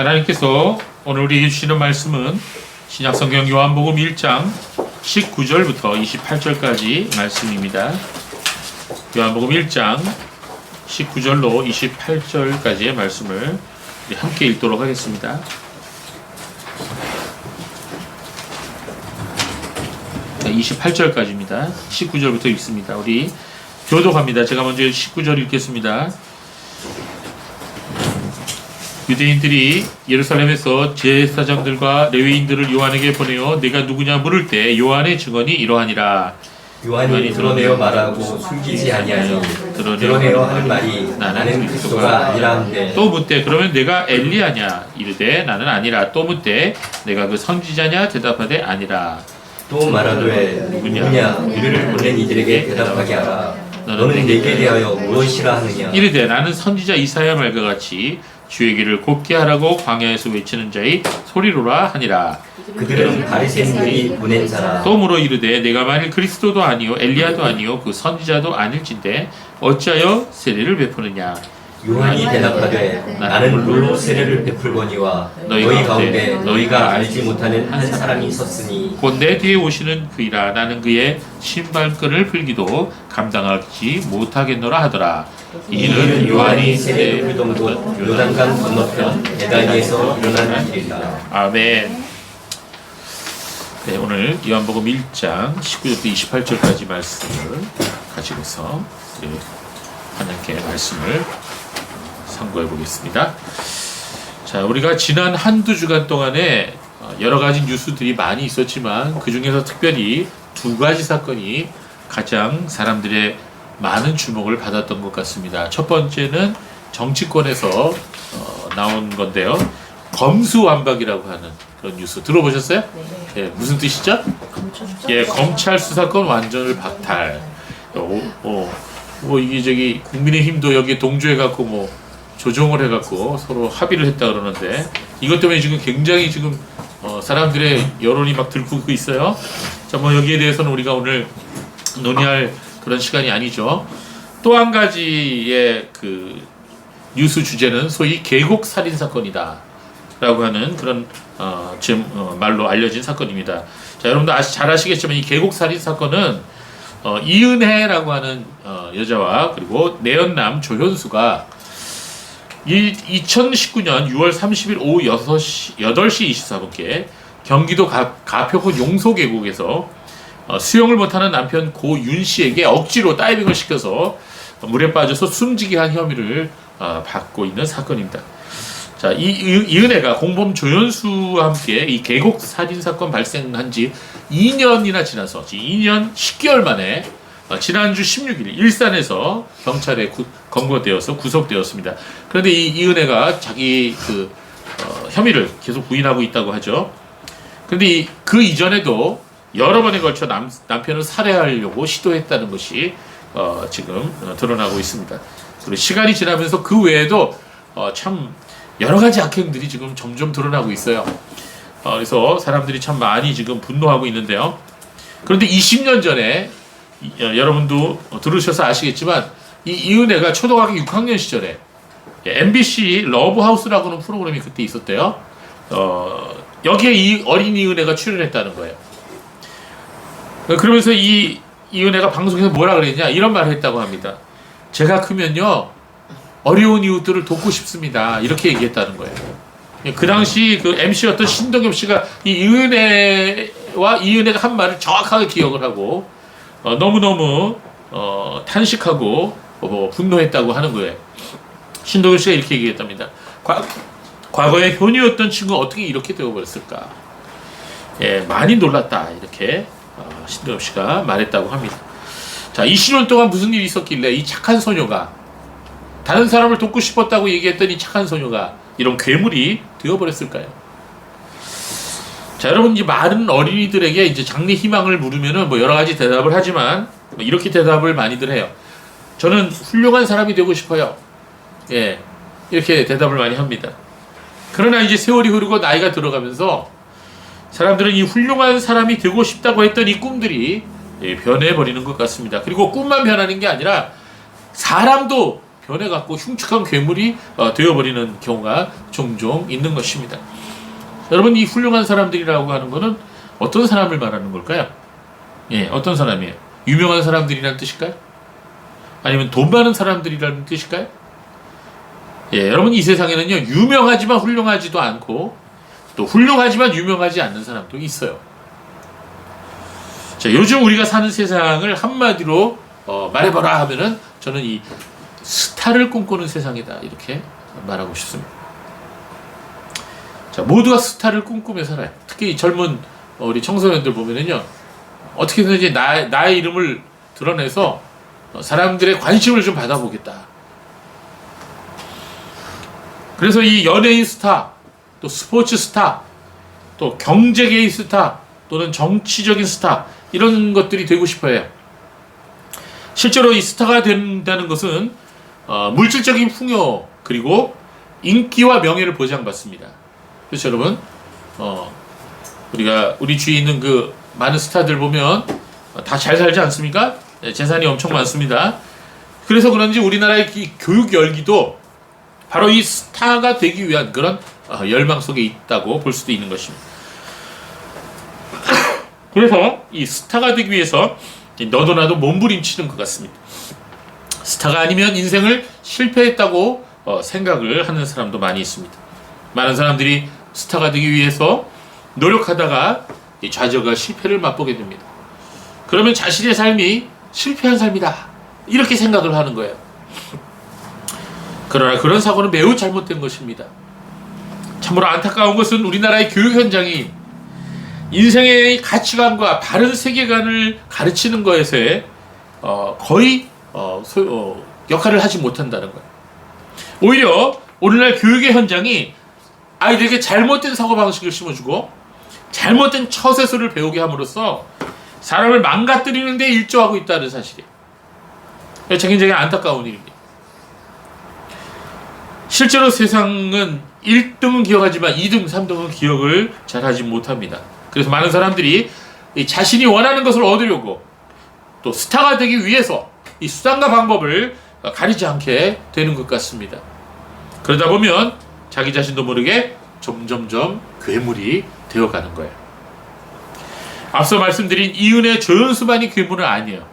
하나님께서 오늘 우리에게 주시는 말씀은 신약성경 요한복음 1장 19절부터 28절까지 말씀입니다. 요한복음 1장 19절로 28절까지의 말씀을 우리 함께 읽도록 하겠습니다. 자, 28절까지입니다. 19절부터 읽습니다. 우리 교독합니다. 제가 먼저 19절 읽겠습니다. 유대인들이 예루살렘에서 제사장들과 레위인들을 요한에게 보내어 네가 누구냐 물을 때 요한의 증언이 이러하니라. 요한이 드러내어 말하고 숨기지 아니하니 드러내어 하는 말이 나는 그리스도가 아니라 한데 또 묻되 그러면 내가 엘리야냐 이르되 나는 아니라. 또 묻되 내가 그 선지자냐 대답하되 아니라. 또 말하되 누구냐 우리를 보낸 이들에게 대답하게 하라. 너는 내게 대하여 무엇이라 하느냐. 이르되 나는 선지자 이사야 말과 같이 주의 길을 곱게 하라고 광야에서 외치는 자의 소리로라 하니라. 그들은 바리새인들이 보낸 자라. 또 물어 이르되 내가 만일 그리스도도 아니요 엘리야도 아니요 그 선지자도 아닐진데 어찌하여 세례를 베푸느냐. 요한이 대답하되 나는 물로 세례를 베풀거니와 너희 가운데 너희가 알지 못하는 한 사람이 있었으니 곧 내 뒤에 오시는 그이라. 나는 그의 신발끈을 풀기도 감당하지 못하겠노라 하더라. 이는 요한이 세례를 베풀던 곳 요단강 건너편 베다니에서 일어난 일이라. 아멘. 네, 오늘 요한복음 1장 19절부터 28절까지 말씀을 가지고서 하나님께 말씀을 상고해 보겠습니다. 자, 우리가 지난 한두 주간 동안에 여러 가지 뉴스들이 많이 있었지만 그 중에서 특별히 두 가지 사건이 가장 사람들의 많은 주목을 받았던 것 같습니다. 첫 번째는 정치권에서 나온 건데요. 검수완박이라고 하는 그런 뉴스 들어보셨어요? 네. 예, 무슨 뜻이죠? 예, 검찰 수사권 완전을 박탈. 이게 국민의힘도 여기에 동조해갖고 조정을 해갖고 서로 합의를 했다 그러는데 이것 때문에 지금 굉장히 지금 사람들의 여론이 막 들끓고 있어요. 자, 여기에 대해서는 우리가 오늘 논의할 그런 시간이 아니죠. 또 한 가지의 그 뉴스 주제는 소위 계곡 살인 사건이다 라고 하는 그런 말로 알려진 사건입니다. 자, 여러분들 잘 아시겠지만 이 계곡 살인 사건은 이은혜라고 하는 여자와 그리고 내연남 조현수가 2019년 6월 30일 오후 8시 24분께 경기도 가평군 용소계곡에서 수영을 못하는 남편 고윤 씨에게 억지로 다이빙을 시켜서 물에 빠져서 숨지게 한 혐의를 받고 있는 사건입니다. 자, 이은혜가 공범 조현수와 함께 이 계곡 살인 사건 발생한 지 2년이나 지나서 2년 10개월 만에 지난주 16일 일산에서 경찰에 검거되어서 구속되었습니다. 그런데 이은혜가 자기 혐의를 계속 부인하고 있다고 하죠. 그런데 그 이전에도 여러 번에 걸쳐 남편을 살해하려고 시도했다는 것이 지금 드러나고 있습니다. 그리고 시간이 지나면서 그 외에도 참 여러 가지 악행들이 지금 점점 드러나고 있어요. 그래서 사람들이 참 많이 지금 분노하고 있는데요. 그런데 20년 전에 여러분도 들으셔서 아시겠지만 이은혜가 초등학교 6학년 시절에 MBC 러브하우스라고 하는 프로그램이 그때 있었대요. 여기에 이 어린 이은혜가 출연했다는 거예요. 그러면서 이은혜가 방송에서 뭐라 그랬냐 이런 말을 했다고 합니다. 제가 크면요 어려운 이웃들을 돕고 싶습니다. 이렇게 얘기했다는 거예요. 그 당시 그 MC였던 신동엽 씨가 이은혜가 한 말을 정확하게 기억을 하고 너무너무 탄식하고 분노했다고 하는 거예요. 신동엽 씨가 이렇게 얘기했답니다. 과거에 효녀였던 친구가 어떻게 이렇게 되어버렸을까? 예, 많이 놀랐다. 이렇게 신동엽 씨가 말했다고 합니다. 자, 20년 동안 무슨 일이 있었길래 이 착한 소녀가 다른 사람을 돕고 싶었다고 얘기했던 이 착한 소녀가 이런 괴물이 되어버렸을까요? 자, 여러분 이제 많은 어린이들에게 이제 장래 희망을 물으면은 여러 가지 대답을 하지만 이렇게 대답을 많이들 해요. 저는 훌륭한 사람이 되고 싶어요. 예, 이렇게 대답을 많이 합니다. 그러나 이제 세월이 흐르고 나이가 들어가면서 사람들은 이 훌륭한 사람이 되고 싶다고 했던 이 꿈들이 변해버리는 것 같습니다. 그리고 꿈만 변하는 게 아니라 사람도 변해갖고 흉측한 괴물이 되어버리는 경우가 종종 있는 것입니다. 여러분, 이 훌륭한 사람들이라고 하는 것은 어떤 사람을 말하는 걸까요? 예, 어떤 사람이에요? 유명한 사람들이라는 뜻일까요? 아니면 돈 많은 사람들이라는 뜻일까요? 예, 여러분, 이 세상에는요, 유명하지만 훌륭하지도 않고 또 훌륭하지만 유명하지 않는 사람도 있어요. 자, 요즘 우리가 사는 세상을 한마디로 말해봐라 하면은 저는 이 스타를 꿈꾸는 세상이다, 이렇게 말하고 싶습니다. 자, 모두가 스타를 꿈꾸며 살아요. 특히 젊은 우리 청소년들 보면은요, 어떻게든지 나의 이름을 드러내서 사람들의 관심을 좀 받아보겠다. 그래서 이 연예인 스타, 또 스포츠 스타, 또 경제계의 스타, 또는 정치적인 스타, 이런 것들이 되고 싶어요. 실제로 이 스타가 된다는 것은 물질적인 풍요, 그리고 인기와 명예를 보장받습니다. 그렇죠, 여러분? 우리 주위에 있는 그 많은 스타들 보면 다 잘 살지 않습니까? 재산이 엄청 많습니다. 그래서 그런지 우리나라의 이 교육 열기도 바로 이 스타가 되기 위한 그런 열망 속에 있다고 볼 수도 있는 것입니다. 그래서 이 스타가 되기 위해서 너도 나도 몸부림치는 것 같습니다. 스타가 아니면 인생을 실패했다고 생각을 하는 사람도 많이 있습니다. 많은 사람들이 스타가 되기 위해서 노력하다가 좌절과 실패를 맛보게 됩니다. 그러면 자신의 삶이 실패한 삶이다, 이렇게 생각을 하는 거예요. 그러나 그런 사고는 매우 잘못된 것입니다. 참으로 안타까운 것은 우리나라의 교육 현장이 인생의 가치관과 바른 세계관을 가르치는 것에 거의 역할을 하지 못한다는 거예요. 오히려 오늘날 교육의 현장이 아이들에게 잘못된 사고방식을 심어주고 잘못된 처세술을 배우게 함으로써 사람을 망가뜨리는 데 일조하고 있다는 사실이에요. 굉장히 안타까운 일입니다. 실제로 세상은 1등은 기억하지만 2등, 3등은 기억을 잘하지 못합니다. 그래서 많은 사람들이 자신이 원하는 것을 얻으려고 또 스타가 되기 위해서 이 수단과 방법을 가리지 않게 되는 것 같습니다. 그러다 보면 자기 자신도 모르게 점점점 괴물이 되어가는 거예요. 앞서 말씀드린 이은의 조연수만이 괴물은 아니에요.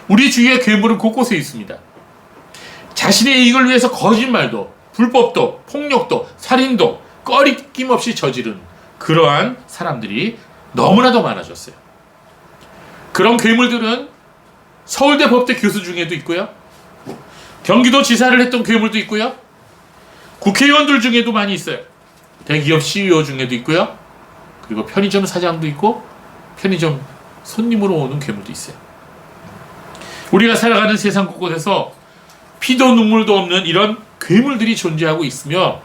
우리 주위에 괴물은 곳곳에 있습니다. 자신의 이익을 위해서 거짓말도, 불법도, 폭력도, 살인도 꺼리낌 없이 저지른 그러한 사람들이 너무나도 많아졌어요. 그런 괴물들은 서울대 법대 교수 중에도 있고요, 경기도 지사를 했던 괴물도 있고요, 국회의원들 중에도 많이 있어요. 대기업 CEO 중에도 있고요, 그리고 편의점 사장도 있고 편의점 손님으로 오는 괴물도 있어요. 우리가 살아가는 세상 곳곳에서 피도 눈물도 없는 이런 괴물들이 존재하고 있으며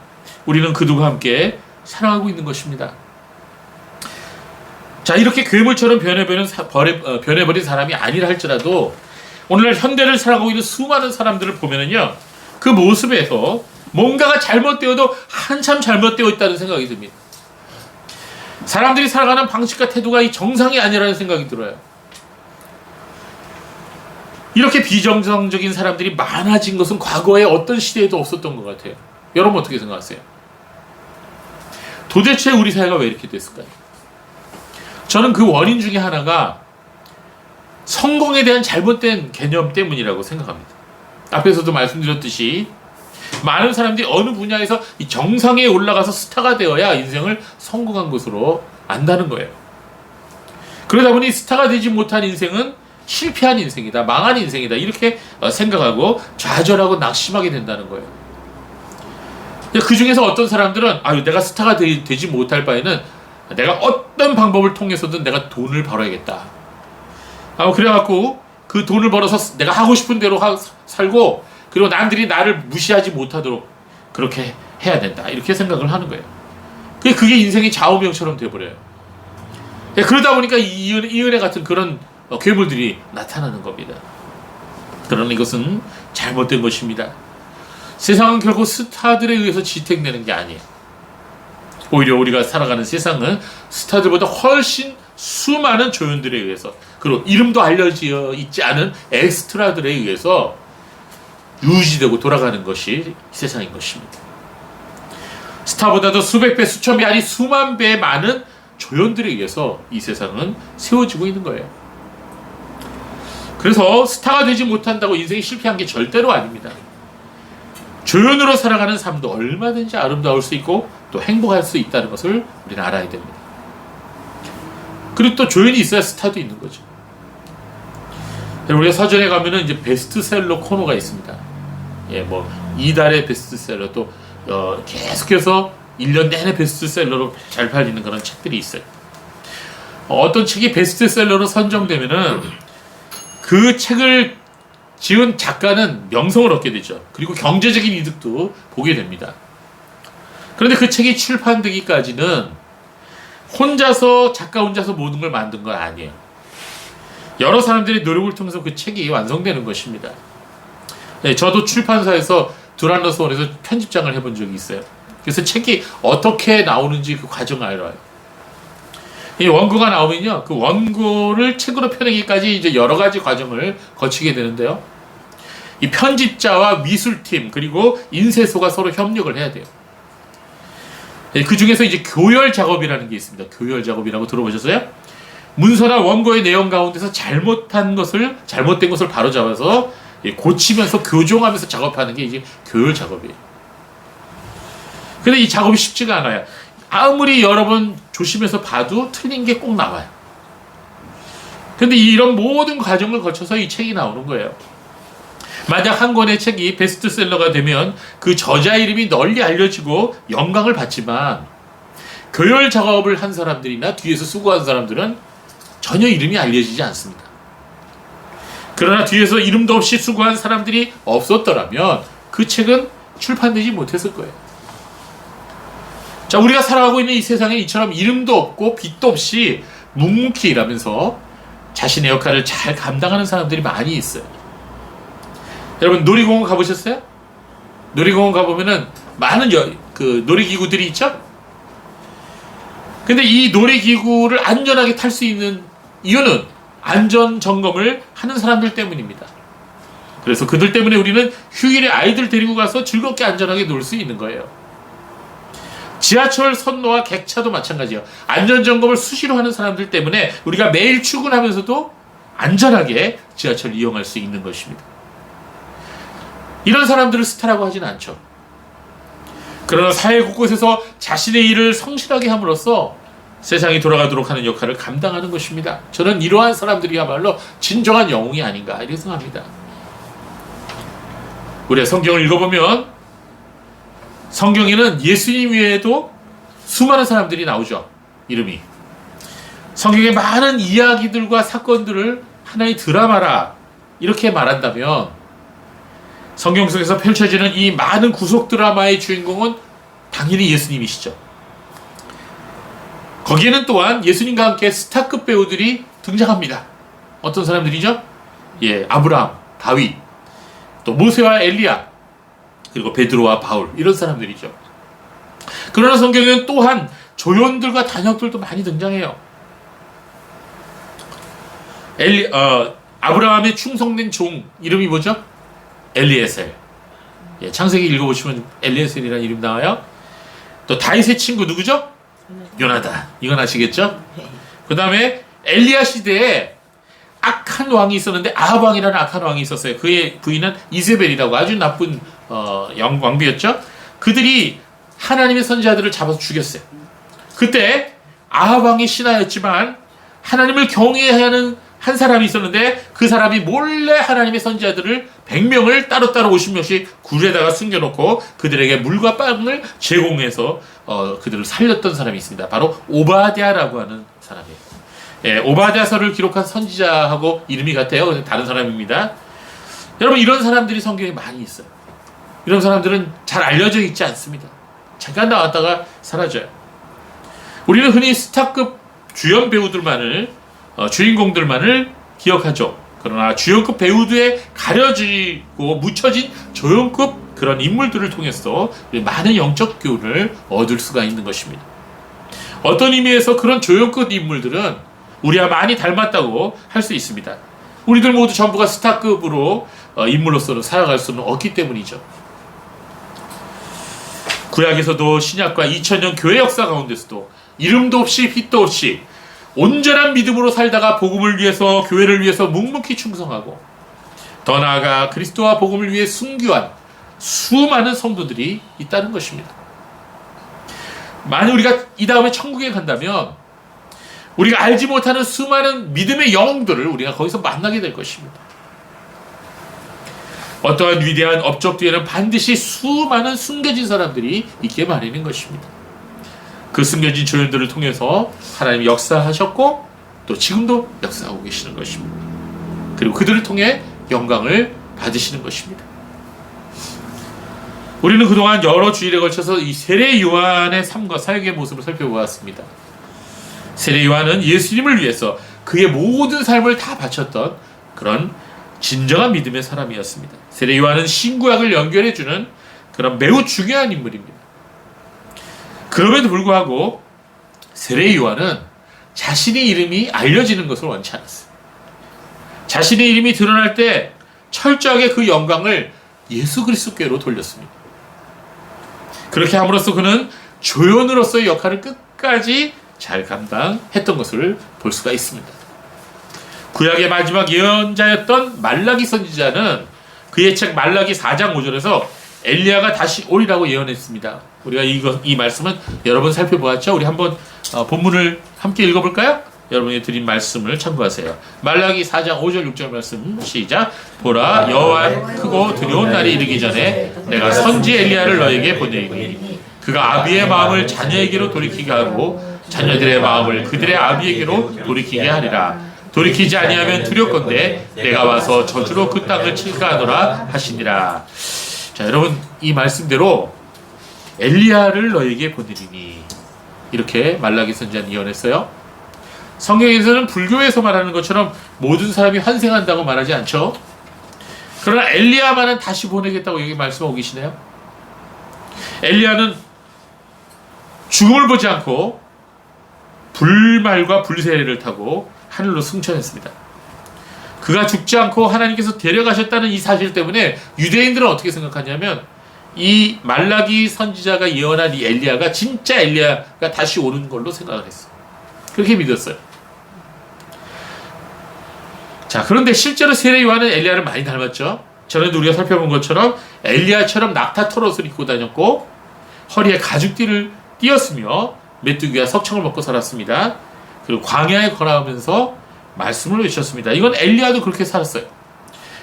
우리는 그들과 함께 살아가고 있는 것입니다. 자, 이렇게 괴물처럼 변해버린 사람이 아니라 할지라도 오늘날 현대를 살아가고 있는 수많은 사람들을 보면은요, 그 모습에서 뭔가가 잘못되어도 한참 잘못되어 있다는 생각이 듭니다. 사람들이 살아가는 방식과 태도가 이 정상이 아니라는 생각이 들어요. 이렇게 비정상적인 사람들이 많아진 것은 과거에 어떤 시대에도 없었던 것 같아요. 여러분 어떻게 생각하세요? 도대체 우리 사회가 왜 이렇게 됐을까요? 저는 그 원인 중에 하나가 성공에 대한 잘못된 개념 때문이라고 생각합니다. 앞에서도 말씀드렸듯이 많은 사람들이 어느 분야에서 이 정상에 올라가서 스타가 되어야 인생을 성공한 것으로 안다는 거예요. 그러다 보니 스타가 되지 못한 인생은 실패한 인생이다, 망한 인생이다, 이렇게 생각하고 좌절하고 낙심하게 된다는 거예요. 그 중에서 어떤 사람들은 내가 스타가 되지 못할 바에는 내가 어떤 방법을 통해서든 내가 돈을 벌어야겠다, 그래갖고 그 돈을 벌어서 내가 하고 싶은 대로 살고, 그리고 남들이 나를 무시하지 못하도록 그렇게 해야 된다, 이렇게 생각을 하는 거예요. 그게 인생의 좌우명처럼 돼버려요. 그러다 보니까 이은혜 같은 그런 괴물들이 나타나는 겁니다. 그러나 이것은 잘못된 것입니다. 세상은 결국 스타들에 의해서 지탱되는 게 아니에요. 오히려 우리가 살아가는 세상은 스타들보다 훨씬 수많은 조연들에 의해서, 그리고 이름도 알려져 있지 않은 엑스트라들에 의해서 유지되고 돌아가는 것이 이 세상인 것입니다. 스타보다도 수백 배, 수천 배, 아니 수만 배 많은 조연들에 의해서 이 세상은 세워지고 있는 거예요. 그래서 스타가 되지 못한다고 인생이 실패한 게 절대로 아닙니다. 조연으로 살아가는 삶도 얼마든지 아름다울 수 있고 또 행복할 수 있다는 것을 우리는 알아야 됩니다. 그리고 또 조연이 있어야 스타도 있는 거죠. 우리가 서점에 가면은 이제 베스트셀러 코너가 있습니다. 예, 뭐 이달의 베스트셀러 또 계속해서 1년 내내 베스트셀러로 잘 팔리는 그런 책들이 있어요. 어떤 책이 베스트셀러로 선정되면은 그 책을 지은 작가는 명성을 얻게 되죠. 그리고 경제적인 이득도 보게 됩니다. 그런데 그 책이 출판되기까지는 작가 혼자서 모든 걸 만든 건 아니에요. 여러 사람들의 노력을 통해서 그 책이 완성되는 것입니다. 네, 저도 출판사에서 두란노스원에서 편집장을 해본 적이 있어요. 그래서 책이 어떻게 나오는지 그 과정을 알아요. 이 원고가 나오면요, 그 원고를 책으로 펴내기까지 이제 여러 가지 과정을 거치게 되는데요. 이 편집자와 미술팀 그리고 인쇄소가 서로 협력을 해야 돼요. 그 중에서 이제 교열 작업이라는 게 있습니다. 교열 작업이라고 들어보셨어요? 문서나 원고의 내용 가운데서 잘못된 것을 바로잡아서 고치면서 교정하면서 작업하는 게 이제 교열 작업이에요. 근데 이 작업이 쉽지가 않아요. 아무리 여러 번 조심해서 봐도 틀린 게 꼭 나와요. 근데 이런 모든 과정을 거쳐서 이 책이 나오는 거예요. 만약 한 권의 책이 베스트셀러가 되면 그 저자 이름이 널리 알려지고 영광을 받지만 교열 작업을 한 사람들이나 뒤에서 수고한 사람들은 전혀 이름이 알려지지 않습니다. 그러나 뒤에서 이름도 없이 수고한 사람들이 없었더라면 그 책은 출판되지 못했을 거예요. 자, 우리가 살아가고 있는 이 세상에 이처럼 이름도 없고 빛도 없이 묵묵히 일하면서 자신의 역할을 잘 감당하는 사람들이 많이 있어요. 여러분 놀이공원 가보셨어요? 놀이공원 가보면은 많은 놀이기구들이 있죠? 근데 이 놀이기구를 안전하게 탈 수 있는 이유는 안전 점검을 하는 사람들 때문입니다. 그래서 그들 때문에 우리는 휴일에 아이들 데리고 가서 즐겁게 안전하게 놀 수 있는 거예요. 지하철 선로와 객차도 마찬가지예요. 안전점검을 수시로 하는 사람들 때문에 우리가 매일 출근하면서도 안전하게 지하철을 이용할 수 있는 것입니다. 이런 사람들을 스타라고 하진 않죠. 그러나 사회 곳곳에서 자신의 일을 성실하게 함으로써 세상이 돌아가도록 하는 역할을 감당하는 것입니다. 저는 이러한 사람들이야말로 진정한 영웅이 아닌가 이렇게 생각합니다. 우리가 성경을 읽어보면 성경에는 예수님 외에도 수많은 사람들이 나오죠. 이름이. 성경의 많은 이야기들과 사건들을 하나의 드라마라 이렇게 말한다면 성경 속에서 펼쳐지는 이 많은 구속 드라마의 주인공은 당연히 예수님이시죠. 거기에는 또한 예수님과 함께 스타급 배우들이 등장합니다. 어떤 사람들이죠? 예, 아브라함, 다윗, 또 모세와 엘리야, 그리고 베드로와 바울 이런 사람들이죠. 그러나 성경에는 또한 조연들과 단역들도 많이 등장해요. 아브라함의 충성된 종 이름이 뭐죠? 엘리에셀. 예, 창세기 읽어보시면 엘리에셀이라는 이름 나와요. 또 다윗의 친구 누구죠? 요나단. 이건 아시겠죠? 그 다음에 엘리야 시대에 악한 왕이 있었는데 아합 왕이라는 악한 왕이 있었어요. 그의 부인은 이세벨이라고 아주 나쁜 왕비였죠. 그들이 하나님의 선지자들을 잡아서 죽였어요. 그때 아합 왕이 신하였지만 하나님을 경외해야 하는 한 사람이 있었는데 그 사람이 몰래 하나님의 선지자들을 100명을 따로따로 50명씩 굴에다가 숨겨놓고 그들에게 물과 빵을 제공해서 그들을 살렸던 사람이 있습니다. 바로 오바댜라고 하는 사람이에요. 예, 오바댜서를 기록한 선지자하고 이름이 같아요. 다른 사람입니다. 여러분 이런 사람들이 성경에 많이 있어요. 이런 사람들은 잘 알려져 있지 않습니다. 잠깐 나왔다가 사라져요. 우리는 흔히 스타급 주연 배우들만을 주인공들만을 기억하죠. 그러나 주연급 배우들에 가려지고 묻혀진 조연급 그런 인물들을 통해서 많은 영적 교훈을 얻을 수가 있는 것입니다. 어떤 의미에서 그런 조연급 인물들은 우리와 많이 닮았다고 할 수 있습니다. 우리들 모두 전부가 스타급으로 인물로서는 살아갈 수는 없기 때문이죠. 구약에서도 신약과 2000년 교회 역사 가운데서도 이름도 없이 빛도 없이 온전한 믿음으로 살다가 복음을 위해서, 교회를 위해서 묵묵히 충성하고 더 나아가 그리스도와 복음을 위해 순교한 수많은 성도들이 있다는 것입니다. 만약 우리가 이 다음에 천국에 간다면 우리가 알지 못하는 수많은 믿음의 영웅들을 우리가 거기서 만나게 될 것입니다. 어떠한 위대한 업적 뒤에는 반드시 수많은 숨겨진 사람들이 있게 마련인 것입니다. 그 숨겨진 조연들을 통해서 하나님이 역사하셨고 또 지금도 역사하고 계시는 것입니다. 그리고 그들을 통해 영광을 받으시는 것입니다. 우리는 그동안 여러 주일에 걸쳐서 이 세례 요한의 삶과 사역의 모습을 살펴보았습니다. 세례 요한은 예수님을 위해서 그의 모든 삶을 다 바쳤던 그런 진정한 믿음의 사람이었습니다. 세례 요한은 신구약을 연결해주는 그런 매우 중요한 인물입니다. 그럼에도 불구하고 세례 요한은 자신의 이름이 알려지는 것을 원치 않았어요. 자신의 이름이 드러날 때 철저하게 그 영광을 예수 그리스도께로 돌렸습니다. 그렇게 함으로써 그는 조연으로서의 역할을 끝까지 잘 감당했던 것을 볼 수가 있습니다. 구약의 마지막 예언자였던 말라기 선지자는 그의 책 말라기 4장 5절에서 엘리야가 다시 오리라고 예언했습니다. 우리가 이 말씀은 여러 번 살펴보았죠. 우리 한번 본문을 함께 읽어볼까요? 여러분이 드린 말씀을 참고하세요. 말라기 4장 5절 6절 말씀 시작. 보라, 여호와 크고 두려운 날이 이르기 전에 내가 선지 엘리야를 너에게 보내리니 그가 아비의 마음을 자녀에게로 돌이키게 하고 자녀들의 마음을 그들의 아비에게로 돌이키게 하리라. 돌이키지 아니하면 두렵건대 내가 와서 저주로 그 땅을 칠까 하노라 하시니라. 자, 여러분, 이 말씀대로 엘리야를 너에게 보내리니 이렇게 말라기 선지자는 예언했어요. 성경에서는 불교에서 말하는 것처럼 모든 사람이 환생한다고 말하지 않죠. 그러나 엘리야만은 다시 보내겠다고 여기 말씀하고 계시네요. 엘리야는 죽음을 보지 않고 불말과 불새를 타고 하늘로 승천했습니다. 그가 죽지 않고 하나님께서 데려가셨다는 이 사실 때문에 유대인들은 어떻게 생각하냐면 이 말라기 선지자가 예언한 이 엘리야가 진짜 엘리야가 다시 오는 걸로 생각을 했어요. 그렇게 믿었어요. 자, 그런데 실제로 세례 요한은 엘리야를 많이 닮았죠. 전에도 우리가 살펴본 것처럼 엘리야처럼 낙타 털옷을 입고 다녔고 허리에 가죽띠를 띄었으며 메뚜기와 석청을 먹고 살았습니다. 그리고 광야에 걸어가면서 말씀을 외쳤습니다. 이건 엘리야도 그렇게 살았어요.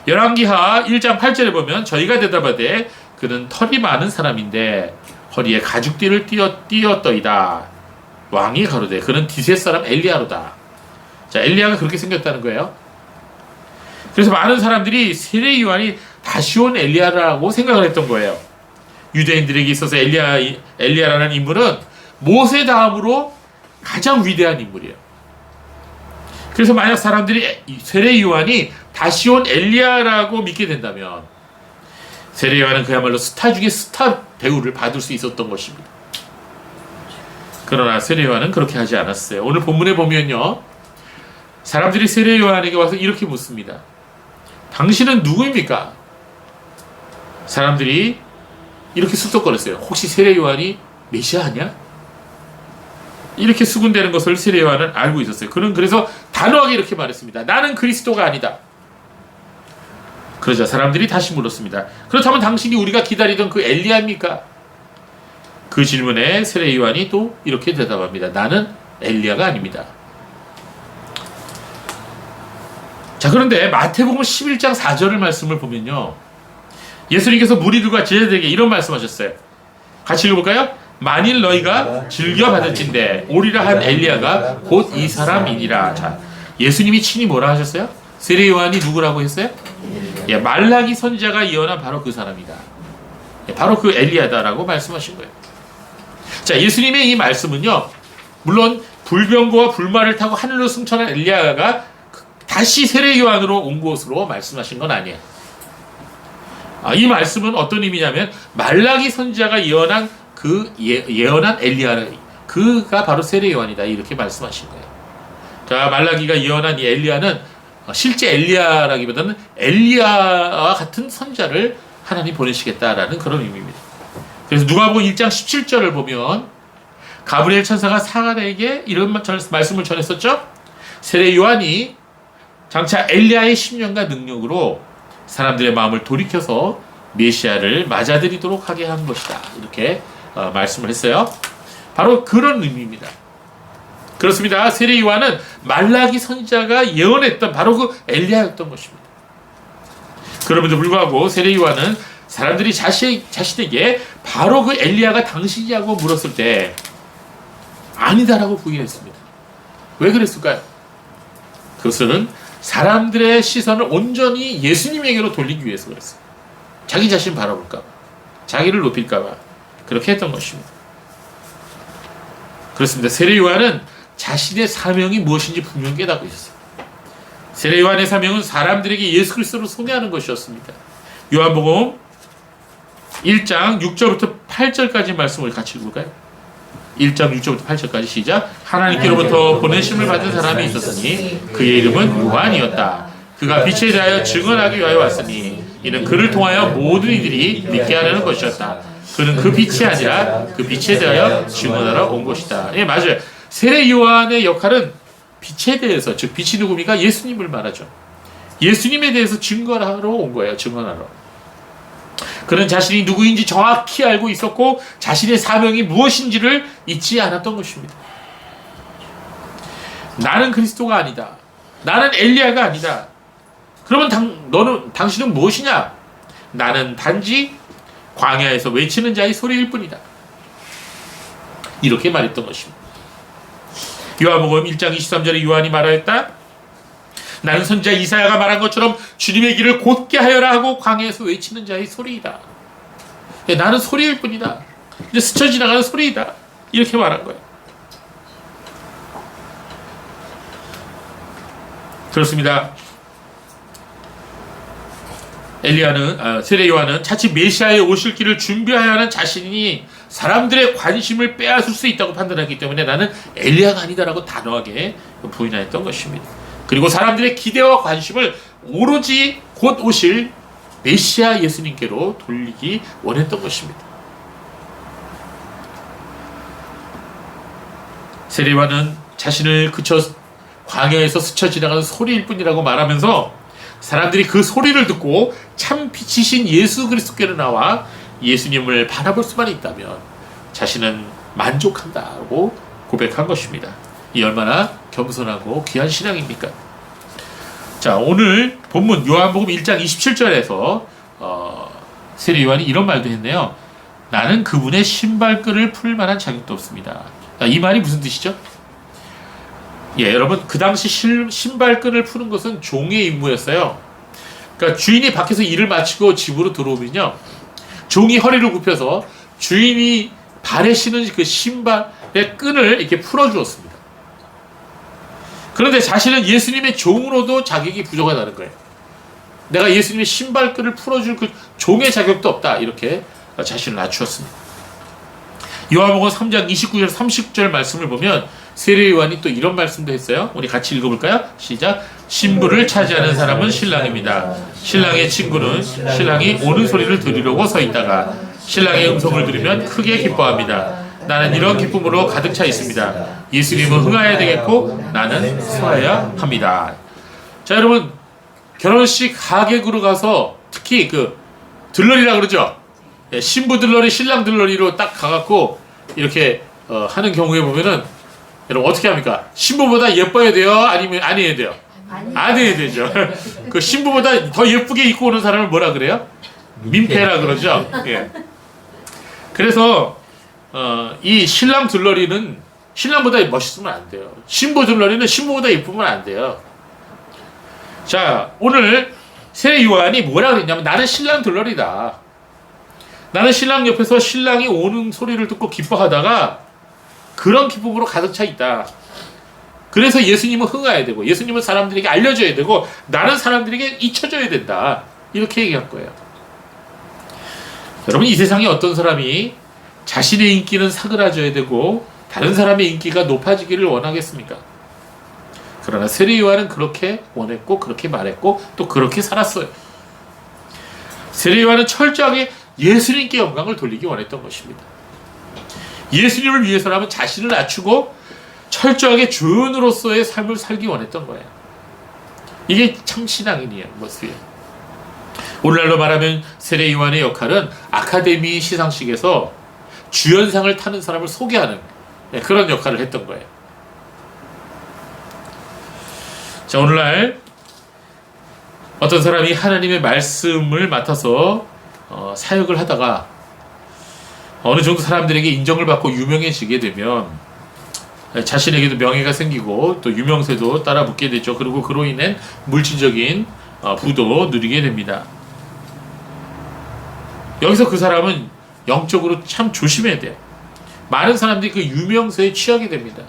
열왕기하 1장 8절에 보면 저희가 대답하되 그는 털이 많은 사람인데 허리에 가죽띠를 띄었더이다. 왕이 가로되 그는 디셋 사람 엘리야로다. 자, 엘리야가 그렇게 생겼다는 거예요. 그래서 많은 사람들이 세례 요한이 다시 온 엘리야라고 생각을 했던 거예요. 유대인들에게 있어서 엘리야라는 인물은 모세 다음으로 가장 위대한 인물이에요. 그래서 만약 사람들이 세례 요한이 다시 온 엘리야라고 믿게 된다면 세례 요한은 그야말로 스타 중에 스타 배우를 받을 수 있었던 것입니다. 그러나 세례 요한은 그렇게 하지 않았어요. 오늘 본문에 보면요, 사람들이 세례 요한에게 와서 이렇게 묻습니다. 당신은 누구입니까? 사람들이 이렇게 쑥덕거렸어요. 혹시 세례 요한이 메시아 아니야? 이렇게 수군대는 것을 세례 요한은 알고 있었어요. 그는 그래서 단호하게 이렇게 말했습니다. 나는 그리스도가 아니다. 그러자 사람들이 다시 물었습니다. 그렇다면 당신이 우리가 기다리던 그 엘리야입니까? 그 질문에 세례 요한이 또 이렇게 대답합니다. 나는 엘리야가 아닙니다. 자, 그런데 마태복음 11장 4절을 말씀을 보면요, 예수님께서 무리들과 제자들에게 이런 말씀하셨어요. 같이 읽어볼까요? 만일 너희가 즐겨 받을진대 오리라 한 엘리야가 곧 이 사람이니라. 자, 예수님이 친히 뭐라 하셨어요? 세례 요한이 누구라고 했어요? 예, 말라기 선지자가 예언한 바로 그 사람이다. 예, 바로 그 엘리야다라고 말씀하신 거예요. 자, 예수님의 이 말씀은요, 물론 불병거와 불말을 타고 하늘로 승천한 엘리야가 다시 세례 요한으로 온 것으로 말씀하신 건 아니에요. 이 말씀은 어떤 의미냐면 말라기 선지자가 예언한 그 예언한 엘리야, 그가 바로 세례 요한이다, 이렇게 말씀하신 거예요. 자, 말라기가 예언한 이 엘리야는 실제 엘리야라기보다는 엘리야와 같은 선자를 하나님 보내시겠다라는 그런 의미입니다. 그래서 누가복음 1장 17절을 보면 가브리엘 천사가 사간에게 이런 말씀을 전했었죠. 세례 요한이 장차 엘리야의 심령과 능력으로 사람들의 마음을 돌이켜서 메시아를 맞아들이도록 하게 한 것이다. 이렇게 말씀을 했어요. 바로 그런 의미입니다. 그렇습니다. 세례 요한은 말라기 선지자가 예언했던 바로 그 엘리야였던 것입니다. 그럼에도 불구하고 세례 요한은 사람들이 자신에게 바로 그 엘리야가 당신이냐고 물었을 때 아니다라고 부인했습니다. 왜 그랬을까요? 그것은 사람들의 시선을 온전히 예수님에게로 돌리기 위해서 그랬어요. 자기 자신 바라볼까 봐, 자기를 높일까 봐 그렇게 했던 것입니다. 그렇습니다. 세례 요한은 자신의 사명이 무엇인지 분명히 깨닫고 있었어요. 세례 요한의 사명은 사람들에게 예수 그리스도를 소개하는 것이었습니다. 요한복음 1장 6절부터 8절까지 말씀을 같이 읽을까요? 1장 6절부터 8절까지 시작. 하나님께로부터 보내심을 받은 사람이 있었으니 그의 이름은 요한이었다. 그가 빛에 대하여 증언하기 위하여 왔으니 이는 그를 통하여 모든 이들이 믿게 하려는 것이었다. 그는 그 빛이 아니라 그 빛에 대하여 증언하러 온 것이다. 예, 맞아요. 세례 요한의 역할은 빛에 대해서, 즉 빛이 누굽니까? 예수님을 말하죠. 예수님에 대해서 증거하러 온 거예요. 증언하러. 그는 자신이 누구인지 정확히 알고 있었고 자신의 사명이 무엇인지를 잊지 않았던 것입니다. 나는 그리스도가 아니다. 나는 엘리야가 아니다. 그러면 당신은 무엇이냐? 나는 단지 광야에서 외치는 자의 소리일 뿐이다. 이렇게 말했던 것입니다. 요한복음 1장 23절에 요한이 말하였다. 나는 선지자 이사야가 말한 것처럼 주님의 길을 곧게 하여라 하고 광야에서 외치는 자의 소리이다. 나는 소리일 뿐이다. 이제 스쳐 지나가는 소리이다. 이렇게 말한 거예요. 그렇습니다. 세례 요한은 차치 메시아의 오실 길을 준비해야 하는 자신이 사람들의 관심을 빼앗을 수 있다고 판단했기 때문에 나는 엘리야가 아니다라고 단호하게 부인하였던 것입니다. 그리고 사람들의 기대와 관심을 오로지 곧 오실 메시아 예수님께로 돌리기 원했던 것입니다. 세례 요한은 자신을 그쳐 광야에서 스쳐 지나가는 소리일 뿐이라고 말하면서 사람들이 그 소리를 듣고 참 빛이신 예수 그리스도께로 나와 예수님을 바라볼 수만 있다면 자신은 만족한다고 고백한 것입니다. 이 얼마나 겸손하고 귀한 신앙입니까? 자, 오늘 본문 요한복음 1장 27절에서 세례 요한이 이런 말도 했네요. 나는 그분의 신발끈을 풀 만한 자격도 없습니다. 이 말이 무슨 뜻이죠? 예, 여러분, 그 당시 신발끈을 푸는 것은 종의 임무였어요. 그러니까 주인이 밖에서 일을 마치고 집으로 들어오면요, 종이 허리를 굽혀서 주인이 발에 신은 그 신발의 끈을 이렇게 풀어주었습니다. 그런데 자신은 예수님의 종으로도 자격이 부족하다는 거예요. 내가 예수님의 신발끈을 풀어줄 그 종의 자격도 없다. 이렇게 자신을 낮추었습니다. 요한복음 3장 29절 30절 말씀을 보면 세례 요한이 또 이런 말씀도 했어요. 우리 같이 읽어볼까요? 시작. 신부를 차지하는 사람은 신랑입니다. 신랑의 친구는 신랑이 오는 소리를 들으려고 서 있다가 신랑의 음성을 들으면 크게 기뻐합니다. 나는 이런 기쁨으로 가득 차 있습니다. 예수님은 흥하여야 되겠고 나는 소화해야 합니다. 자, 여러분, 결혼식 하객으로 가서 특히 그 들러리라 그러죠. 신부 들러리, 신랑 들러리로 딱 가갖고 이렇게 하는 경우에 보면은 여러분 어떻게 합니까? 신부보다 예뻐야 돼요? 아니면 안 해야 돼요? 안 해야 되죠. 그 신부보다 더 예쁘게 입고 오는 사람을 뭐라 그래요? 민폐라 그러죠. 예. 그래서 이 신랑 들러리는 신랑보다 멋있으면 안 돼요. 신부 들러리는 신부보다 예쁘면 안 돼요. 자, 오늘 세례 요한이 뭐라 그랬냐면 나는 신랑 들러리다. 나는 신랑 옆에서 신랑이 오는 소리를 듣고 기뻐하다가 그런 기쁨으로 가득 차 있다. 그래서 예수님은 흥해야 되고 예수님은 사람들에게 알려줘야 되고 나는 사람들에게 잊혀져야 된다. 이렇게 얘기한 거예요. 여러분, 이 세상에 어떤 사람이 자신의 인기는 사그라져야 되고 다른 사람의 인기가 높아지기를 원하겠습니까? 그러나 세례 요한은 그렇게 원했고 그렇게 말했고 또 그렇게 살았어요. 세례 요한은 철저하게 예수님께 영광을 돌리기 원했던 것입니다. 예수님을 위해서라면 자신을 낮추고 철저하게 주인으로서의 삶을 살기 원했던 거예요. 이게 참 신앙인이에요. 모습이에요. 오늘날로 말하면 세례 요한의 역할은 아카데미 시상식에서 주연상을 타는 사람을 소개하는 그런 역할을 했던 거예요. 자, 오늘날 어떤 사람이 하나님의 말씀을 맡아서 사역을 하다가 어느 정도 사람들에게 인정을 받고 유명해지게 되면 자신에게도 명예가 생기고 또 유명세도 따라 붙게 되죠. 그리고 그로 인해 물질적인 부도 누리게 됩니다. 여기서 그 사람은 영적으로 참 조심해야 돼요. 많은 사람들이 그 유명세에 취하게 됩니다.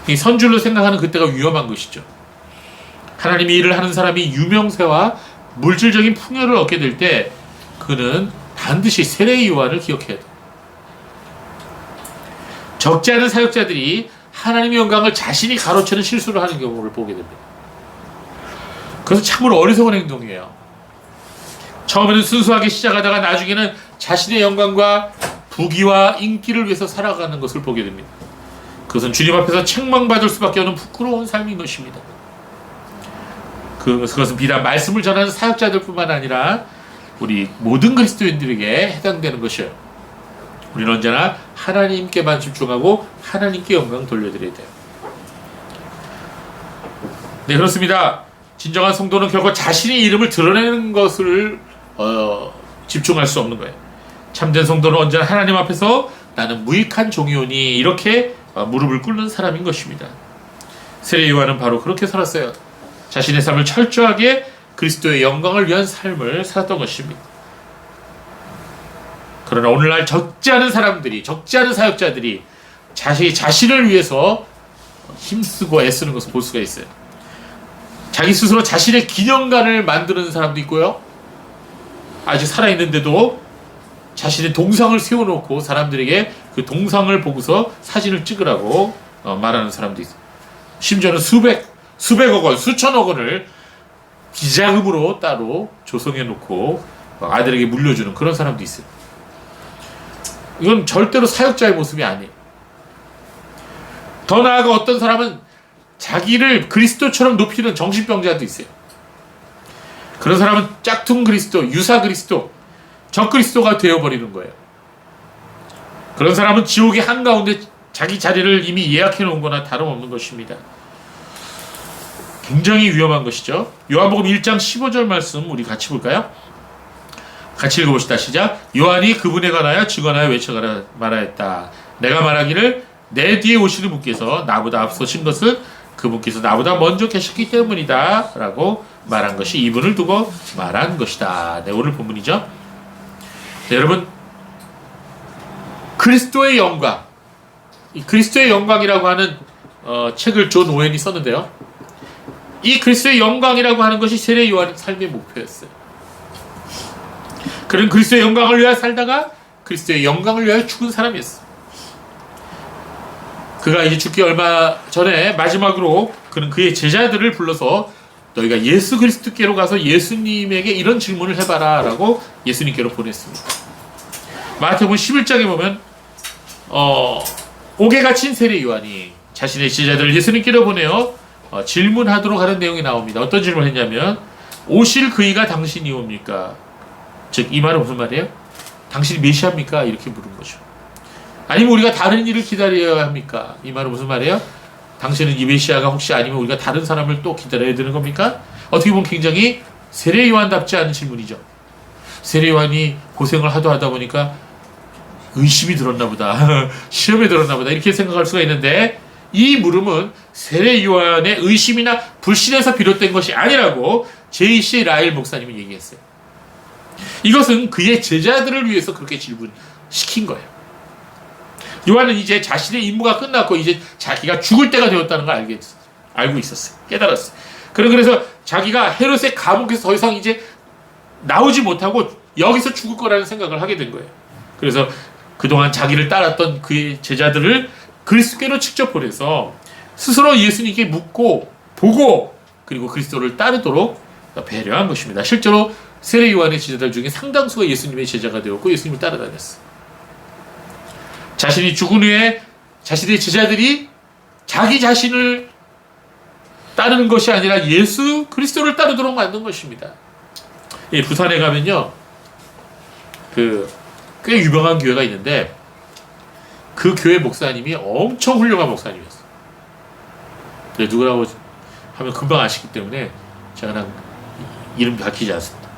이 선줄로 생각하는 그때가 위험한 것이죠. 하나님이 일을 하는 사람이 유명세와 물질적인 풍요를 얻게 될 때 그는 반드시 세례 요한을 기억해야 돼요. 적지 않은 사역자들이 하나님의 영광을 자신이 가로채는 실수를 하는 경우를 보게 됩니다. 그래서 참으로 어리석은 행동이에요. 처음에는 순수하게 시작하다가 나중에는 자신의 영광과 부귀와 인기를 위해서 살아가는 것을 보게 됩니다. 그것은 주님 앞에서 책망받을 수밖에 없는 부끄러운 삶인 것입니다. 그것은 비단 말씀을 전하는 사역자들뿐만 아니라 우리 모든 그리스도인들에게 해당되는 것이에요. 우리는 언제나 하나님께만 집중하고 하나님께 영광 돌려드려야 돼요. 네, 그렇습니다. 진정한 성도는 결국 자신의 이름을 드러내는 것을 집중할 수 없는 거예요. 참된 성도는 언제나 하나님 앞에서 나는 무익한 종이오니 이렇게 무릎을 꿇는 사람인 것입니다. 세례 요한은 바로 그렇게 살았어요. 자신의 삶을 철저하게 그리스도의 영광을 위한 삶을 살았던 것입니다. 그러나 오늘날 적지 않은 사람들이, 적지 않은 사역자들이 자신을 위해서 힘쓰고 애쓰는 것을 볼 수가 있어요. 자기 스스로 자신의 기념관을 만드는 사람도 있고요. 아직 살아있는데도 자신의 동상을 세워놓고 사람들에게 그 동상을 보고서 사진을 찍으라고 말하는 사람도 있어요. 심지어는 수백억 원, 수천억 원을 비자금으로 따로 조성해놓고 아들에게 물려주는 그런 사람도 있어요. 이건 절대로 사역자의 모습이 아니에요. 더 나아가 어떤 사람은 자기를 그리스도처럼 높이는 정신병자도 있어요. 그런 사람은 짝퉁 그리스도, 유사 그리스도, 적 그리스도가 되어버리는 거예요. 그런 사람은 지옥의 한가운데 자기 자리를 이미 예약해 놓은 거나 다름없는 것입니다. 굉장히 위험한 것이죠. 요한복음 1장 15절 말씀 우리 같이 볼까요? 같이 읽어봅시다. 시작. 요한이 그분에 관하여 증언하여 외쳐가라 말하였다. 내가 말하기를 내 뒤에 오시는 분께서 나보다 앞서신 것은 그분께서 나보다 먼저 계셨기 때문이다 라고 말한 것이 이분을 두고 말한 것이다. 네, 오늘 본문이죠. 네, 여러분, 그리스도의 영광, 이 그리스도의 영광이라고 하는 책을 존 오웬이 썼는데요. 이 그리스도의 영광이라고 하는 것이 세례 요한의 삶의 목표였어요. 그는 그리스도의 영광을 위하여 살다가 그리스도의 영광을 위하여 죽은 사람이었어요. 그가 이제 죽기 얼마 전에 마지막으로 그는 그의 제자들을 불러서 너희가 예수 그리스도께로 가서 예수님에게 이런 질문을 해봐라 라고 예수님께로 보냈습니다. 마태복음 11장에 보면 옥에 갇힌 세례 요한이 자신의 제자들을 예수님께로 보내어 질문하도록 하는 내용이 나옵니다. 어떤 질문을 했냐면 오실 그이가 당신이옵니까? 즉 이 말은 무슨 말이에요? 당신이 메시아입니까? 이렇게 물은 거죠. 아니면 우리가 다른 일을 기다려야 합니까? 이 말은 무슨 말이에요? 당신은 이 메시아가 혹시 아니면 우리가 다른 사람을 또 기다려야 되는 겁니까? 어떻게 보면 굉장히 세례 요한답지 않은 질문이죠. 세례 요한이 고생을 하다 보니까 의심이 들었나 보다. 시험에 들었나 보다. 이렇게 생각할 수가 있는데 이 물음은 세례 요한의 의심이나 불신에서 비롯된 것이 아니라고 J.C. 라일 목사님은 얘기했어요. 이것은 그의 제자들을 위해서 그렇게 질문시킨 거예요. 요한은 이제 자신의 임무가 끝났고 이제 자기가 죽을 때가 되었다는 걸 알고 있었어요. 깨달았어요. 그래서 자기가 헤롯의 감옥에서 더 이상 이제 나오지 못하고 여기서 죽을 거라는 생각을 하게 된 거예요. 그래서 그동안 자기를 따랐던 그의 제자들을 그리스도께로 직접 보내서 스스로 예수님께 묻고 보고 그리고 그리스도를 따르도록 배려한 것입니다. 실제로 세례 요한의 제자들 중에 상당수가 예수님의 제자가 되었고 예수님을 따라다녔어요. 자신이 죽은 후에 자신의 제자들이 자기 자신을 따르는 것이 아니라 예수 그리스도를 따르도록 만든 것입니다. 예, 부산에 가면요, 꽤 유명한 교회가 있는데 그 교회 목사님이 엄청 훌륭한 목사님이었어요. 누구라고 하면 금방 아시기 때문에 제가 그냥 이름 밝히지 않습니다.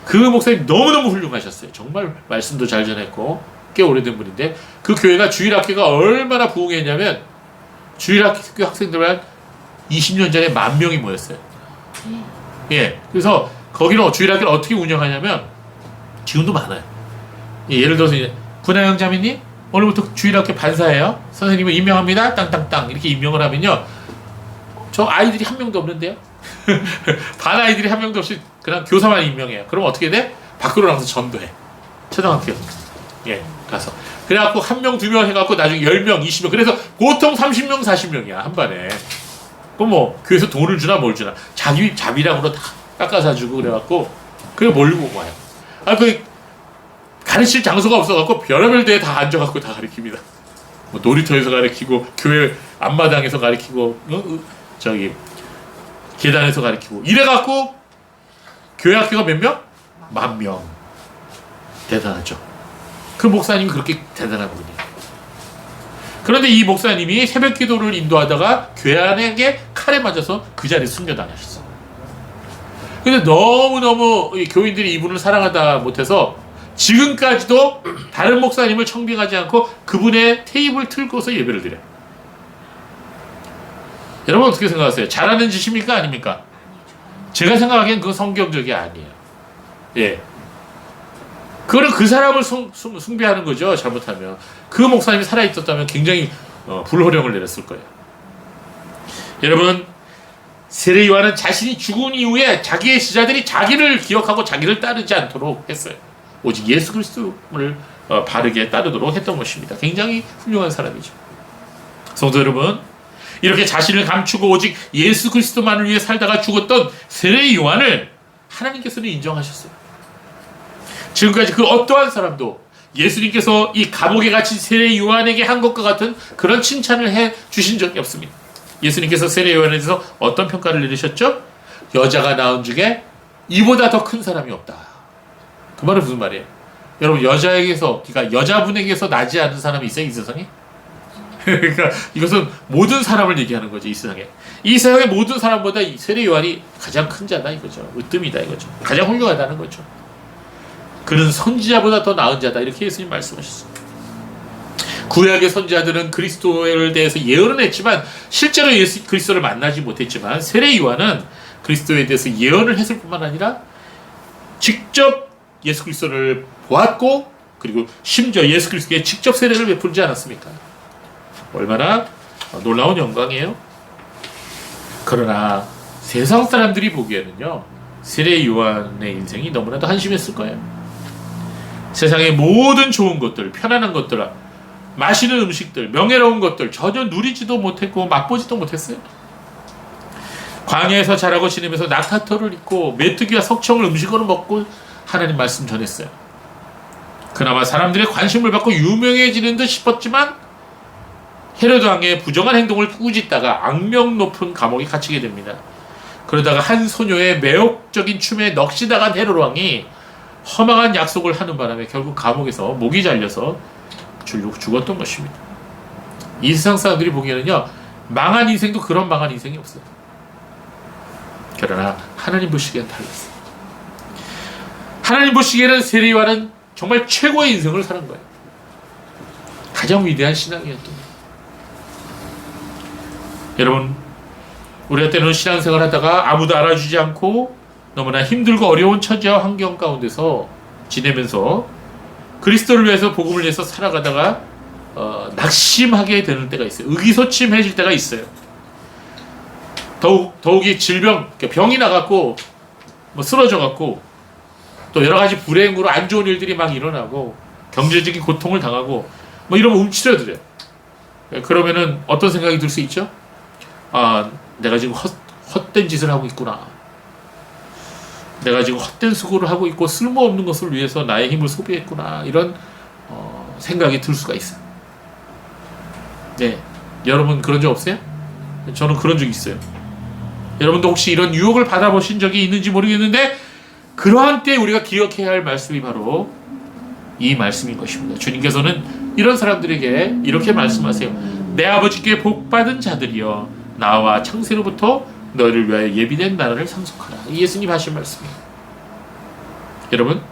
그 목사님 너무너무 훌륭하셨어요. 정말 말씀도 잘 전했고 꽤 오래된 분인데 그 교회가 주일학교가 얼마나 부흥했냐면 주일학교 학생들만 20년 전에 10,000명이 모였어요. 예, 그래서 거기는 주일학교를 어떻게 운영하냐면 지금도 많아요. 예, 예를 들어서 이제 군하영 자매님 오늘부터 주일학교 반사예요. 선생님을 임명합니다. 땅땅땅 이렇게 임명을 하면요, 저 아이들이 한 명도 없는데요. 반 아이들이 한 명도 없이 그냥 교사만 임명해요. 그럼 어떻게 돼? 밖으로 나가서 전도해. 초등학교. 예, 가서. 그래갖고 1명, 2명 해갖고 나중에 10명, 20명. 그래서 보통 30명, 40명이야. 한 반에. 그럼 뭐, 교회에서 돈을 주나 뭘 주나. 자비량으로 다 깎아서 주고 그래갖고, 그래 몰고 와요. 가르칠 장소가 없어갖고 별의별 데에 다 앉아갖고 다 가르칩니다. 뭐 놀이터에서 가르치고, 교회 앞마당에서 가르치고, 계단에서 가르치고. 이래갖고, 교회 학교가 몇 명? 10,000명. 대단하죠. 그 목사님이 그렇게 대단한 분이에요. 그런데 이 목사님이 새벽 기도를 인도하다가 괴한에게 칼에 맞아서 그 자리에 숨겨당하셨어요. 근데 너무너무 교인들이 이분을 사랑하다 못해서 지금까지도 다른 목사님을 청빙하지 않고 그분의 테이블 틀고서 예배를 드려요. 여러분 어떻게 생각하세요? 잘하는 짓입니까? 아닙니까? 제가 생각하기엔 그건 성경적이 아니에요. 예. 그거는 그 사람을 숭배하는 거죠. 잘못하면. 그 목사님이 살아있었다면 굉장히 불호령을 내렸을 거예요. 여러분, 세례 요한은 자신이 죽은 이후에 자기의 제자들이 자기를 기억하고 자기를 따르지 않도록 했어요. 오직 예수 그리스도를 바르게 따르도록 했던 것입니다. 굉장히 훌륭한 사람이죠. 성도 여러분, 이렇게 자신을 감추고 오직 예수 그리스도만을 위해 살다가 죽었던 세례 요한을 하나님께서는 인정하셨어요. 지금까지 그 어떠한 사람도 예수님께서 이 감옥에 갇힌 세례 요한에게 한 것과 같은 그런 칭찬을 해 주신 적이 없습니다. 예수님께서 세례 요한에 대해서 어떤 평가를 내리셨죠? 여자가 낳은 중에 이보다 더 큰 사람이 없다. 그 말은 무슨 말이에요? 여러분, 그러니까 여자분에게서 나지 않은 사람이 있어요, 이 세상에? 그러니까 이것은 모든 사람을 얘기하는 거죠, 이 세상에. 이 세상의 모든 사람보다 이 세례 요한이 가장 큰 자다 이거죠. 으뜸이다 이거죠. 가장 훌륭하다는 거죠. 그는 선지자보다 더 나은 자다, 이렇게 예수님 말씀하셨습니다. 구약의 선지자들은 그리스도에 대해서 예언을 했지만 실제로 예수 그리스도를 만나지 못했지만 세례 요한은 그리스도에 대해서 예언을 했을 뿐만 아니라 직접 예수 그리스도를 보았고 그리고 심지어 예수 그리스도께 직접 세례를 베풀지 않았습니까? 얼마나 놀라운 영광이에요. 그러나 세상 사람들이 보기에는요, 세례 요한의 인생이 너무나도 한심했을 거예요. 세상의 모든 좋은 것들, 편안한 것들, 맛있는 음식들, 명예로운 것들 전혀 누리지도 못했고 맛보지도 못했어요. 광야에서 자라고 지내면서 낙타털을 입고 메뚜기와 석청을 음식으로 먹고 하나님 말씀 전했어요. 그나마 사람들의 관심을 받고 유명해지는 듯 싶었지만 헤로드 왕의 부정한 행동을 꾸짖다가 악명 높은 감옥에 갇히게 됩니다. 그러다가 한 소녀의 매혹적인 춤에 넋이 나간 헤로드 왕이 허망한 약속을 하는 바람에 결국 감옥에서 목이 잘려서 죽었던 것입니다. 이 세상 사람들이 보기에는요, 망한 인생도 그런 망한 인생이 없어요. 그러나 하나님 보시기엔 달랐어요. 하나님 보시기에는 세례 요한은 정말 최고의 인생을 살은 거예요. 가장 위대한 신앙이었던 거예요. 여러분, 우리가 때로는 신앙생활 하다가 아무도 알아주지 않고 너무나 힘들고 어려운 처지와 환경 가운데서 지내면서 그리스도를 위해서 복음을 위해서 살아가다가 낙심하게 되는 때가 있어요. 의기소침해질 때가 있어요. 더욱이 질병, 병이 나갖고 쓰러져갖고 또 여러 가지 불행으로 안 좋은 일들이 막 일어나고 경제적인 고통을 당하고 이러면 움츠려들어요. 그러면은 어떤 생각이 들 수 있죠? 아, 내가 지금 헛된 짓을 하고 있구나. 내가 지금 헛된 수고를 하고 있고 쓸모없는 것을 위해서 나의 힘을 소비했구나. 이런 생각이 들 수가 있어요. 네, 여러분 그런 적 없어요? 저는 그런 적이 있어요. 여러분도 혹시 이런 유혹을 받아보신 적이 있는지 모르겠는데 그러한 때 우리가 기억해야 할 말씀이 바로 이 말씀인 것입니다. 주님께서는 이런 사람들에게 이렇게 말씀하세요. 내 아버지께 복받은 자들이여 나와 창세로부터 너희를 위하여 예비된 나라를 상속하라. 이 예수님 하신 말씀이에요. 여러분,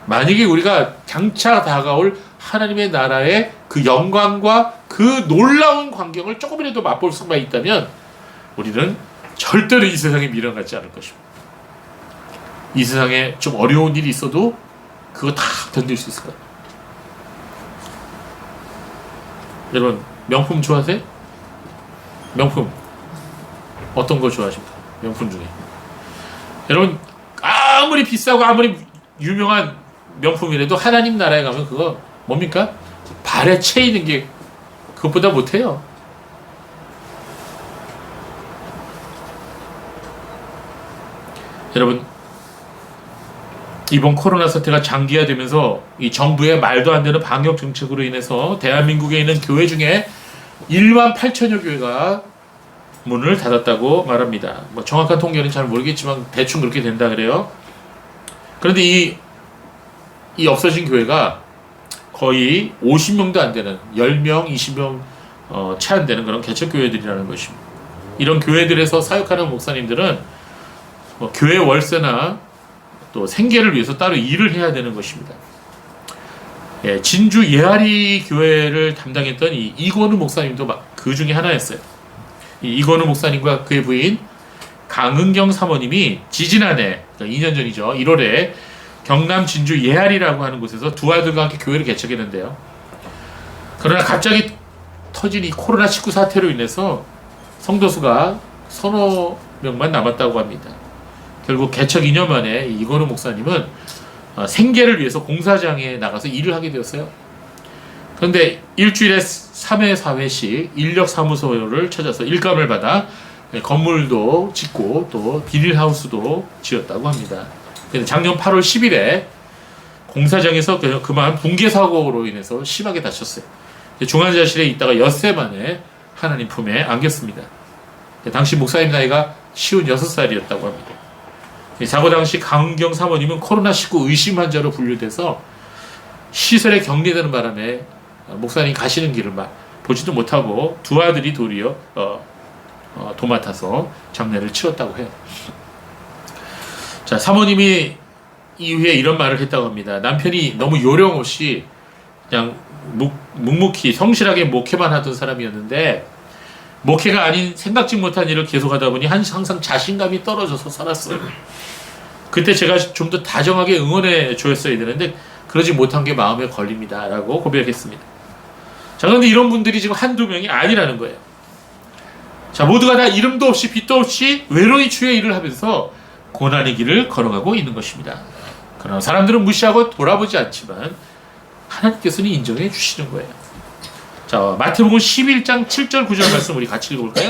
만약에 우리가 장차 다가올 하나님의 나라의 그 영광과 그 놀라운 광경을 조금이라도 맛볼 수만 있다면 우리는 절대로 이 세상에 미련하지 않을 것입니다. 이 세상에 좀 어려운 일이 있어도 그거 다 견딜 수 있을 거예요. 여러분, 명품 좋아하세요? 명품 어떤 거 좋아하십니까? 명품 중에 여러분, 아무리 비싸고 아무리 유명한 명품이라도 하나님 나라에 가면 그거 뭡니까? 발에 채이는 게 그것보다 못해요. 여러분, 이번 코로나 사태가 장기화되면서 이 정부의 말도 안 되는 방역 정책으로 인해서 대한민국에 있는 교회 중에 1만 8천여 교회가 문을 닫았다고 말합니다. 뭐 정확한 통계는 잘 모르겠지만 대충 그렇게 된다 그래요. 그런데 이 없어진 교회가 거의 50명도 안 되는 10명, 20명 채 안 되는 그런 개척교회들이라는 것입니다. 이런 교회들에서 사역하는 목사님들은 뭐 교회 월세나 또 생계를 위해서 따로 일을 해야 되는 것입니다. 예, 진주 예아리 교회를 담당했던 이건우 목사님도 그 중에 하나였어요. 이건우 목사님과 그의 부인 강은경 사모님이 지지난해, 그러니까 2년 전이죠. 1월에 경남 진주 예아리라고 하는 곳에서 두 아들과 함께 교회를 개척했는데요. 그러나 갑자기 터진 이 코로나19 사태로 인해서 성도수가 서너 명만 남았다고 합니다. 결국 개척 2년 만에 이건우 목사님은 생계를 위해서 공사장에 나가서 일을 하게 되었어요. 그런데 일주일에 3회, 4회씩 인력사무소를 찾아서 일감을 받아 건물도 짓고 또 비닐하우스도 지었다고 합니다. 작년 8월 10일에 공사장에서 그만 붕괴사고로 인해서 심하게 다쳤어요. 중환자실에 있다가 엿새 만에 하나님 품에 안겼습니다. 당시 목사님 나이가 56살이었다고 합니다. 사고 당시 강은경 사모님은 코로나19 의심 환자로 분류돼서 시설에 격리되는 바람에 목사님 가시는 길을 보지도 못하고 두 아들이 도리어 도맡아서 장례를 치렀다고 해요. 자, 사모님이 이후에 이런 말을 했다고 합니다. 남편이 너무 요령 없이 그냥 묵묵히 성실하게 목회만 하던 사람이었는데 목회가 아닌 생각지 못한 일을 계속하다 보니 항상 자신감이 떨어져서 살았어요. 그때 제가 좀 더 다정하게 응원해 줬어야 되는데 그러지 못한 게 마음에 걸립니다 라고 고백했습니다. 자, 그런데 이런 분들이 지금 한두 명이 아니라는 거예요. 자, 모두가 다 이름도 없이 빛도 없이 외로이 주의 일을 하면서 고난의 길을 걸어가고 있는 것입니다. 그러나 사람들은 무시하고 돌아보지 않지만 하나님께서는 인정해 주시는 거예요. 자, 마태복음 11장 7절 9절 말씀 우리 같이 읽어볼까요?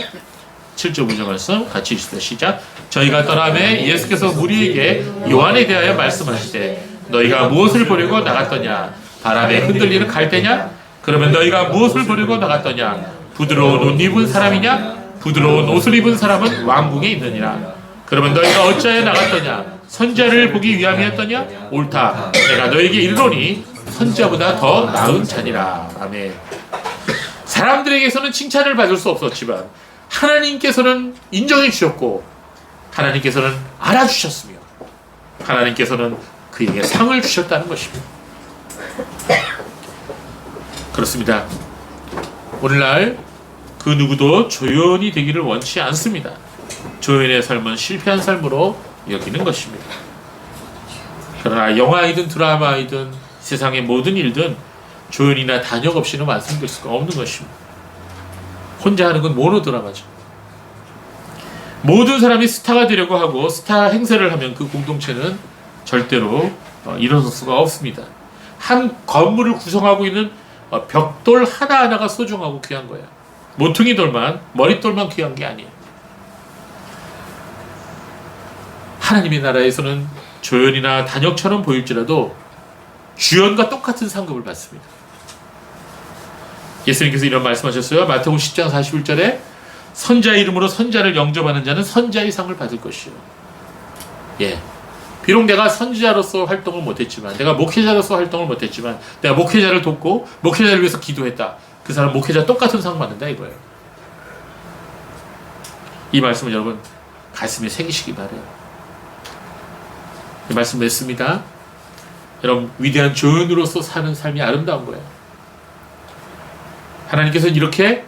7절 9절 말씀 같이 읽습니다. 시작. 저희가 떠나매 예수께서 무리에게 요한에 대하여 말씀하시되 너희가 무엇을 보려고 나갔더냐? 바람에 흔들리는 갈대냐? 그러면 너희가 무엇을 보려고 나갔더냐? 부드러운 옷 입은 사람이냐? 부드러운 옷을 입은 사람은 왕궁에 있느니라. 그러면 너희가 어찌하여 나갔더냐? 선자를 보기 위함이었더냐? 옳다. 내가 너에게 이르노니 선자보다 더 나은 자니라. 아멘. 사람들에게서는 칭찬을 받을 수 없었지만 하나님께서는 인정해 주셨고 하나님께서는 알아주셨으며 하나님께서는 그에게 상을 주셨다는 것입니다. 그렇습니다. 오늘날 그 누구도 조연이 되기를 원치 않습니다. 조연의 삶은 실패한 삶으로 여기는 것입니다. 그러나 영화이든 드라마이든 세상의 모든 일든 조연이나 단역 없이는 완성될 수가 없는 것입니다. 혼자 하는 건 모노드라마죠. 모든 사람이 스타가 되려고 하고 스타 행세를 하면 그 공동체는 절대로 일어설 수가 없습니다. 한 건물을 구성하고 있는 벽돌 하나하나가 소중하고 귀한 거예요. 모퉁이 돌만, 머릿돌만 귀한 게 아니에요. 하나님의 나라에서는 조연이나 단역처럼 보일지라도 주연과 똑같은 상급을 받습니다. 예수님께서 이런 말씀하셨어요. 마태복음 10장 41절에 선자의 이름으로 선자를 영접하는 자는 선자의 상을 받을 것이요. 예. 비록 내가 선지자로서 활동을 못했지만, 내가 목회자로서 활동을 못했지만, 내가 목회자를 돕고 목회자를 위해서 기도했다. 그 사람 목회자 똑같은 상 받는다 이거예요. 이 말씀을 여러분 가슴에 새기시기 바래요. 이 말씀 맺습니다. 여러분 위대한 조연으로서 사는 삶이 아름다운 거예요. 하나님께서는 이렇게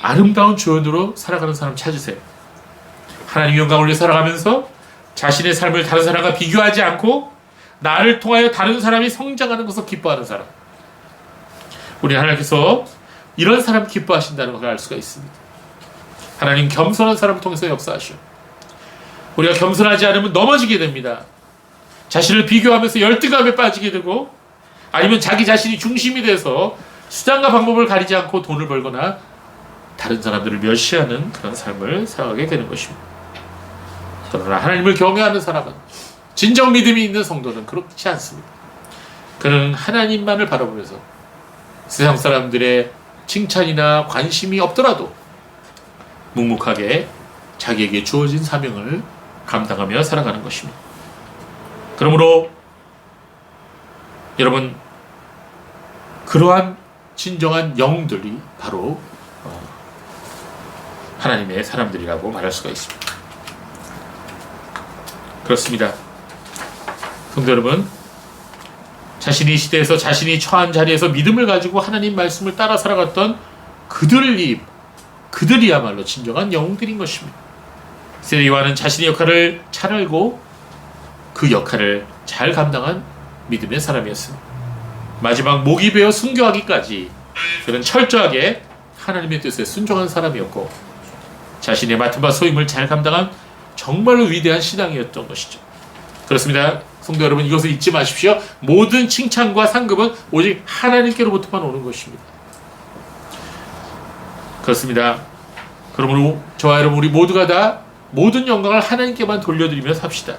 아름다운 조연으로 살아가는 사람 찾으세요. 하나님 영광을 위해 살아가면서 자신의 삶을 다른 사람과 비교하지 않고 나를 통하여 다른 사람이 성장하는 것을 기뻐하는 사람. 우리 하나님께서 이런 사람 기뻐하신다는 것을 알 수가 있습니다. 하나님 겸손한 사람을 통해서 역사하시오. 우리가 겸손하지 않으면 넘어지게 됩니다. 자신을 비교하면서 열등감에 빠지게 되고, 아니면 자기 자신이 중심이 돼서 수단과 방법을 가리지 않고 돈을 벌거나 다른 사람들을 멸시하는 그런 삶을 살아가게 되는 것입니다. 그러나 하나님을 경외하는 사람은, 진정 믿음이 있는 성도는 그렇지 않습니다. 그는 하나님만을 바라보면서 세상 사람들의 칭찬이나 관심이 없더라도 묵묵하게 자기에게 주어진 사명을 감당하며 살아가는 것입니다. 그러므로 여러분, 그러한 진정한 영들이 바로 하나님의 사람들이라고 말할 수가 있습니다. 그렇습니다. 성도 여러분, 자신이 시대에서 자신이 처한 자리에서 믿음을 가지고 하나님 말씀을 따라 살아갔던 그들이야말로 진정한 영웅들인 것입니다. 세례 요한은 자신의 역할을 잘 알고 그 역할을 잘 감당한 믿음의 사람이었습니다. 마지막 목이 베어 순교하기까지 그는 철저하게 하나님의 뜻에 순종한 사람이었고, 자신의 맡은 바 소임을 잘 감당한 정말로 위대한 신앙이었던 것이죠. 그렇습니다. 성도 여러분, 이것을 잊지 마십시오. 모든 칭찬과 상급은 오직 하나님께로부터만 오는 것입니다. 그렇습니다. 그러므로 저와 여러분, 우리 모두가 다 모든 영광을 하나님께만 돌려드리며 삽시다.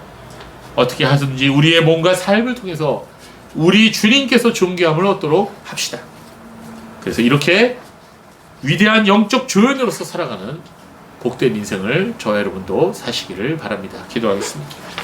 어떻게 하든지 우리의 몸과 삶을 통해서 우리 주님께서 존귀함을 얻도록 합시다. 그래서 이렇게 위대한 영적 조연으로서 살아가는 복된 인생을 저와 여러분도 사시기를 바랍니다. 기도하겠습니다.